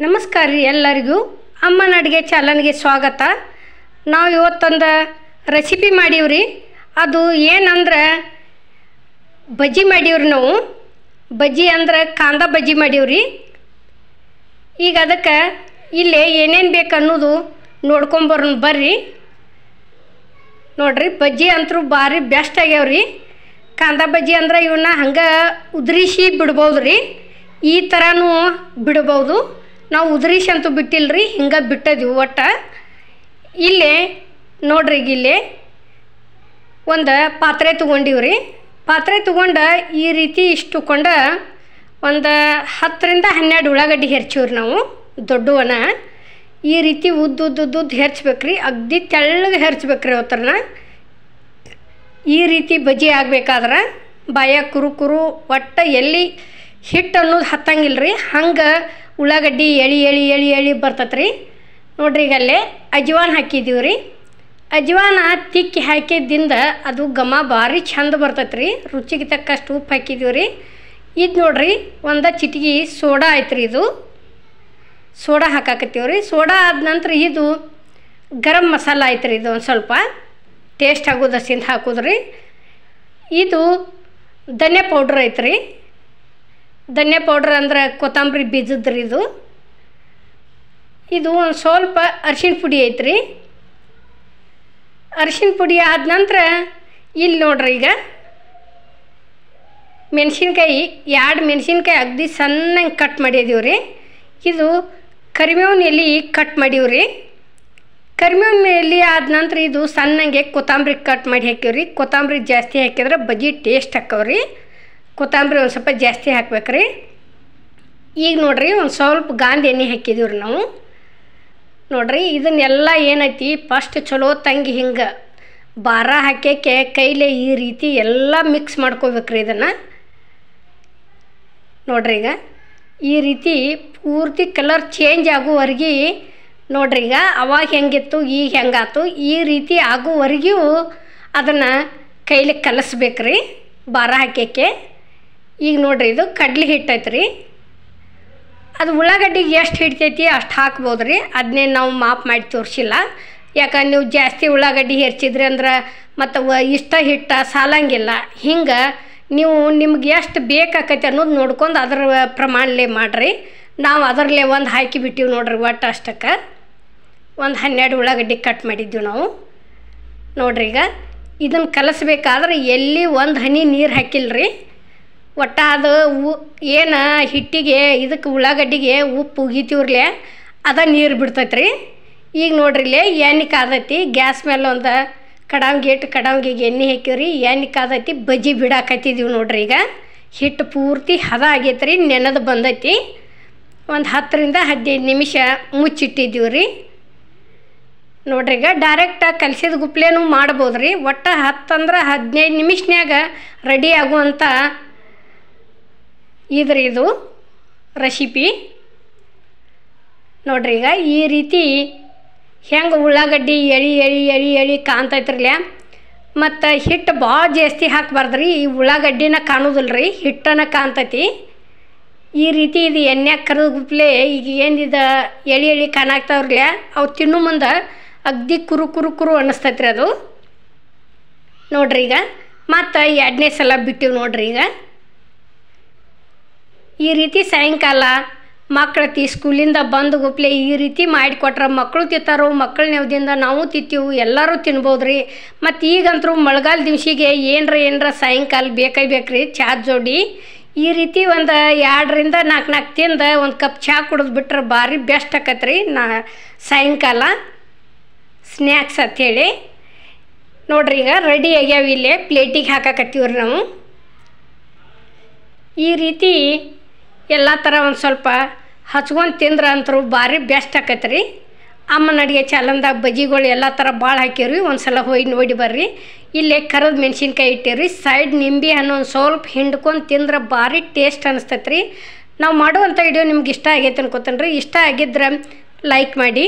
ನಮಸ್ಕಾರ ರೀ ಎಲ್ಲರಿಗೂ ಅಮ್ಮನ ಅಡುಗೆ ಚಾನಲ್ಗೆ ಸ್ವಾಗತ. ನಾವು ಇವತ್ತೊಂದು ರೆಸಿಪಿ ಮಾಡೀವ್ರಿ. ಅದು ಏನಂದ್ರೆ ಬಜ್ಜಿ ಮಾಡೀವ್ರಿ. ನಾವು ಬಜ್ಜಿ ಅಂದ್ರೆ ಕಾಂದ ಬಜ್ಜಿ ಮಾಡೀವ್ರಿ. ಈಗ ಅದಕ್ಕೆ ಇಲ್ಲೇ ಏನೇನು ಬೇಕು ಅನ್ನೋದು ನೋಡ್ಕೊಂಬರೋಣ ಬರ್ರಿ. ನೋಡ್ರಿ, ಬಜ್ಜಿ ಅಂತೂ ಭಾರಿ ಬೆಸ್ಟ್ ಆಗ್ಯಾವ್ರಿ. ಕಾಂದ ಬಜ್ಜಿ ಅಂದ್ರೆ ಇವನ್ನ ಹಂಗೆ ಉದುರಿಸಿ ಬಿಡ್ಬೋದು ರೀ. ಈ ಥರನೂ ಬಿಡ್ಬೋದು. ನಾವು ಉದುರಿಸಿ ಅಂತೂ ಬಿಟ್ಟಿಲ್ರಿ, ಹಿಂಗೆ ಬಿಟ್ಟದ್ವಿ ಒಟ್ಟು. ಇಲ್ಲೇ ನೋಡ್ರಿ, ಇಲ್ಲೇ ಒಂದು ಪಾತ್ರೆ ತೊಗೊಂಡಿವ್ರಿ. ಪಾತ್ರೆ ತೊಗೊಂಡು ಈ ರೀತಿ ಇಷ್ಟು ತೊಗೊಂಡು ಒಂದು 10 ರಿಂದ 12 ಉಳ್ಳಾಗಡ್ಡಿ ಹೆರ್ಚಿವ್ರಿ. ನಾವು ದೊಡ್ಡವನ ಈ ರೀತಿ ಉದ್ದು ಹೆರ್ಚ್ಬೇಕ್ರಿ. ಅಗ್ದಿ ತೆಳ್ಳಗೆ ಹೆರ್ಚ್ಬೇಕ್ರಿ. ಅವತ್ತರನ ಈ ರೀತಿ ಬಜ್ಜಿ ಆಗಬೇಕಾದ್ರೆ ಬಾಯಾಗ ಕುರು ಒಟ್ಟು ಎಲ್ಲಿ ಹಿಟ್ಟು ಅನ್ನೋದು ಹತ್ತಂಗಿಲ್ಲ ರೀ. ಹಂಗೆ ಉಳ್ಳಾಗಡ್ಡಿ ಎಳಿ ಬರ್ತೈತೆ ರೀ. ನೋಡ್ರಿ, ಈಗ ಅಲ್ಲೇ ಅಜ್ವಾನ ಹಾಕಿದ್ದೀವಿ ರೀ. ಅಜ್ವಾನ ತಿಕ್ಕಿ ಹಾಕಿದ್ದಿಂದ ಅದು ಘಮ ಭಾರಿ ಚಂದ ಬರ್ತೈತೆ ರೀ. ರುಚಿಗೆ ತಕ್ಕಷ್ಟು ಉಪ್ಪು ಹಾಕಿದ್ದೀವಿ ರೀ. ಇದು ನೋಡ್ರಿ, ಒಂದು ಚಿಟಿಕೆ ಸೋಡಾ ಆಯ್ತು ರೀ. ಇದು ಸೋಡಾ ಹಾಕಾಕತ್ತೀವಿ ರೀ. ಸೋಡಾ ಆದ ನಂತರ ಇದು ಗರಂ ಮಸಾಲ ಆಯ್ತು ರೀ. ಇದು ಒಂದು ಸ್ವಲ್ಪ ಟೇಸ್ಟ್ ಆಗೋದಷ್ಟಿಂದ ಹಾಕೋದ್ರಿ. ಇದು ಧನಿಯಾ ಪೌಡ್ರ್ ಐತೆ ರೀ. ಧನಿಯಾ ಪೌಡ್ರ್ ಅಂದ್ರೆ ಕೊತ್ತಂಬರಿ ಬೀಜದ್ರಿ. ಇದು ಒಂದು ಸ್ವಲ್ಪ ಅರಿಶಿಣ ಪುಡಿ ಐತ್ರಿ. ಅರಿಶಿಣ ಪುಡಿ ಆದ ನಂತರ ಇಲ್ಲಿ ನೋಡ್ರಿ, ಈಗ ಮೆಣಸಿನ್ಕಾಯಿ 2 ಮೆಣಸಿನ್ಕಾಯಿ ಅಗ್ದಿ ಸಣ್ಣಗೆ ಕಟ್ ಮಾಡಿದೀವಿ ರೀ. ಇದು ಕರಿಬೇವಿನ ಎಲೆ ಕಟ್ ಮಾಡೀವ್ರಿ. ಕರಿಬೇವಿನ ಎಲೆ ಆದ ನಂತರ ಇದು ಸಣ್ಣಗೆ ಕೊತ್ತಂಬರಿ ಕಟ್ ಮಾಡಿ ಹಾಕೀವ್ರಿ. ಕೊತ್ತಂಬರಿ ಜಾಸ್ತಿ ಹಾಕಿದ್ರೆ ಬಜ್ಜಿ ಟೇಸ್ಟ್ ಹಾಕವ್ರಿ. ಕೊತ್ತಂಬರಿ ಒಂದು ಸ್ವಲ್ಪ ಜಾಸ್ತಿ ಹಾಕ್ಬೇಕ್ರಿ. ಈಗ ನೋಡ್ರಿ, ಒಂದು ಸ್ವಲ್ಪ ಗಾಂಧಿ ಎಣ್ಣೆ ಹಾಕಿದೀವ್ರಿ ನಾವು. ನೋಡ್ರಿ, ಇದನ್ನೆಲ್ಲ ಏನೈತಿ ಫಸ್ಟ್ ಚಲೋ ತಂಗಿ ಹಿಂಗೆ ಬಾರ ಹಾಕ್ಯಕ್ಕೆ ಕೈಲೇ ಈ ರೀತಿ ಎಲ್ಲ ಮಿಕ್ಸ್ ಮಾಡ್ಕೋಬೇಕ್ರಿ. ಇದನ್ನು ನೋಡ್ರಿ, ಈಗ ಈ ರೀತಿ ಪೂರ್ತಿ ಕಲರ್ ಚೇಂಜ್ ಆಗೋವರೆಗೆ ನೋಡ್ರಿ. ಈಗ ಅವಾಗ ಹೆಂಗಿತ್ತು ಈಗ ಹೆಂಗಾತು ಈ ರೀತಿ ಆಗೋವರೆಗೂ ಅದನ್ನು ಕೈಲಿ ಕಲಸ್ಬೇಕ್ರಿ ಬಾರ ಹಾಕ್ಯಕ್ಕೆ. ಈಗ ನೋಡ್ರಿ, ಇದು ಕಡ್ಲೆ ಹಿಟ್ಟು ಐತ್ರಿ. ಅದು ಉಳ್ಳಾಗಡ್ಡಿಗೆ ಎಷ್ಟು ಹಿಡ್ತೈತಿ ಅಷ್ಟು ಹಾಕ್ಬೋದು ರೀ. ಅದನ್ನೇ ನಾವು ಮಾಪ್ ಮಾಡಿ ತೋರಿಸಿಲ್ಲ. ಯಾಕಂದ್ರೆ ನೀವು ಜಾಸ್ತಿ ಉಳ್ಳಾಗಡ್ಡಿ ಹೆರ್ಚಿದ್ರಿ ಅಂದ್ರೆ ಮತ್ತು ಇಷ್ಟ ಹಿಟ್ಟು ಸಾಲಂಗಿಲ್ಲ. ಹಿಂಗೆ ನೀವು ನಿಮ್ಗೆ ಎಷ್ಟು ಬೇಕಾಕೈತಿ ಅನ್ನೋದು ನೋಡ್ಕೊಂಡು ಅದರ ಪ್ರಮಾಣಲೇ ಮಾಡಿರಿ. ನಾವು ಅದರಲ್ಲೇ ಒಂದು ಹಾಕಿಬಿಟ್ಟಿವಿ ನೋಡ್ರಿ. ಒಟ್ಟು ಅಷ್ಟಕ್ಕೆ ಒಂದು 12 ಉಳ್ಳಾಗಡ್ಡಿ ಕಟ್ ಮಾಡಿದ್ದೀವಿ ನಾವು. ನೋಡ್ರಿ, ಈಗ ಇದನ್ನು ಕಲಸ್ಬೇಕಾದ್ರೆ ಎಲ್ಲಿ ಒಂದು ಹನಿ ನೀರು ಹಾಕಿಲ್ರಿ. ಒಟ್ಟು ಅದು ಏನು ಹಿಟ್ಟಿಗೆ ಇದಕ್ಕೆ ಉಳ್ಳಾಗಡ್ಡಿಗೆ ಉಪ್ಪು ಉಗಿತೀವ್ರಲೆ ಅದ ನೀರು ಬಿಡ್ತೈತೆ ರೀ. ಈಗ ನೋಡ್ರಿ, ಇಲ್ಲೇ ಎಣ್ಣೆ ಕಾದೈತಿ. ಗ್ಯಾಸ್ ಮೇಲೆ ಒಂದು ಕಡಾವಿಗೆ ಎಣ್ಣೆ ಹಾಕಿವ್ರಿ. ಎಣ್ಣೆ ಕಾದೈತಿ. ಬಜ್ಜಿ ಬಿಡಾಕತ್ತಿದ್ದೀವಿ ನೋಡ್ರಿ. ಈಗ ಹಿಟ್ಟು ಪೂರ್ತಿ ಹದ ಆಗೈತೆ ರೀ. ನೆನೆದು ಬಂದೈತಿ. ಒಂದು 10 ರಿಂದ 15 ನಿಮಿಷ ಮುಚ್ಚಿಟ್ಟಿದ್ದೀವಿ ರೀ. ನೋಡ್ರಿ, ಈಗ ಡೈರೆಕ್ಟಾಗಿ ಕಲಸಿದ ಗುಪ್ಲೇನೂ ಮಾಡ್ಬೋದು ರೀ. ಒಟ್ಟು 10 ಅಂದ್ರೆ 15 ನಿಮಿಷನ್ಯಾಗ ರೆಡಿ ಆಗುವಂಥ ಇದ್ರಿ ಇದು ರೆಸಿಪಿ. ನೋಡ್ರಿ, ಈಗ ಈ ರೀತಿ ಹೆಂಗೆ ಉಳ್ಳಾಗಡ್ಡಿ ಎಳಿ ಕಾಣ್ತೈತ್ರಲ್ಲ. ಮತ್ತು ಹಿಟ್ಟು ಭಾಳ ಜಾಸ್ತಿ ಹಾಕ್ಬಾರ್ದು ರೀ. ಈ ಉಳ್ಳಾಗಡ್ಡಿನ ಕಾಣೋದಿಲ್ಲ ರೀ, ಹಿಟ್ಟನ್ನು ಕಾಣ್ತೈತಿ. ಈ ರೀತಿ ಇದು ಎಣ್ಣೆ ಕರೆದು ಗುಪ್ಲೆ ಈಗ ಏನಿದು ಎಳಿ ಕಾಣಾಕ್ತಾವ್ರಲ್ಲ, ಅವು ತಿನ್ನೋ ಮುಂದೆ ಅಗ್ದಿ ಕುರು ಅನ್ನಿಸ್ತೈತ್ರಿ ಅದು. ನೋಡ್ರಿ, ಈಗ ಮತ್ತು 2ನೇ ಸಲ ಬಿಟ್ಟಿವಿ ನೋಡ್ರಿ. ಈಗ ಈ ರೀತಿ ಸಾಯಂಕಾಲ ಮಕ್ಕಳು ಸ್ಕೂಲಿಂದ ಬಂದು ಗುಪ್ಲೆ ಈ ರೀತಿ ಮಾಡಿಕೊಟ್ರೆ ಮಕ್ಕಳು ತಿಂತಾರೋ. ಮಕ್ಕಳ ನೆವದಿಂದ ನಾವು ತಿಂತೀವಿ, ಎಲ್ಲರೂ ತಿನ್ಬೋದು ರೀ. ಮತ್ತು ಈಗಂತರೂ ಮಳೆಗಾಲ ದಿವ್ಸಿಗೆ ಏನರ ಸಾಯಂಕಾಲ ಬೇಕ್ರಿ ಚಹಾ ಜೋಡಿ. ಈ ರೀತಿ ಒಂದು 2 ರಿಂದ 4 ತಿಂದು ಒಂದು ಕಪ್ ಚಹಾ ಕುಡಿದು ಬಿಟ್ರೆ ಭಾರಿ ಬೆಸ್ಟ್ ಆಕೈತೆ ರೀ. ಸಾಯಂಕಾಲ ಸ್ನ್ಯಾಕ್ಸ್ ಅಂಥೇಳಿ. ನೋಡ್ರಿ, ಈಗ ರೆಡಿ ಆಗ್ಯಾವ. ಇಲ್ಲೇ ಪ್ಲೇಟಿಗೆ ಹಾಕಾಕತ್ತೀವ್ರಿ ನಾವು. ಈ ರೀತಿ ಎಲ್ಲ ಥರ ಒಂದು ಸ್ವಲ್ಪ ಹಚ್ಕೊಂಡು ತಿಂದ್ರೆ ಅಂತರೂ ಭಾರಿ ಬೆಸ್ಟ್ ಆಕೈತೆ ರೀ. ಅಮ್ಮನ ಅಡುಗೆ ಚಾನಲ್ದಾಗ ಬಜ್ಜಿಗಳು ಎಲ್ಲ ಥರ ಭಾಳ ಹಾಕಿವ್ರಿ. ಒಂದು ಸಲ ಹೋಗಿ ನೋಡಿ ಬರ್ರಿ. ಇಲ್ಲೇ ಕರಿದ ಮೆಣಸಿನ್ಕಾಯಿ ಇಟ್ಟಿವ್ರಿ. ಸೈಡ್ ನಿಂಬೆ ಹಣ್ಣು ಒಂದು ಸ್ವಲ್ಪ ಹಿಂಡ್ಕೊಂಡು ತಿಂದ್ರೆ ಭಾರಿ ಟೇಸ್ಟ್ ಅನಿಸ್ತೈತೆ ರೀ. ನಾವು ಮಾಡುವಂಥ ವಿಡಿಯೋ ನಿಮ್ಗೆ ಇಷ್ಟ ಆಗೈತೆ ಅನ್ಕೋತೇನೆ ರೀ. ಇಷ್ಟ ಆಗಿದ್ರೆ ಲೈಕ್ ಮಾಡಿ.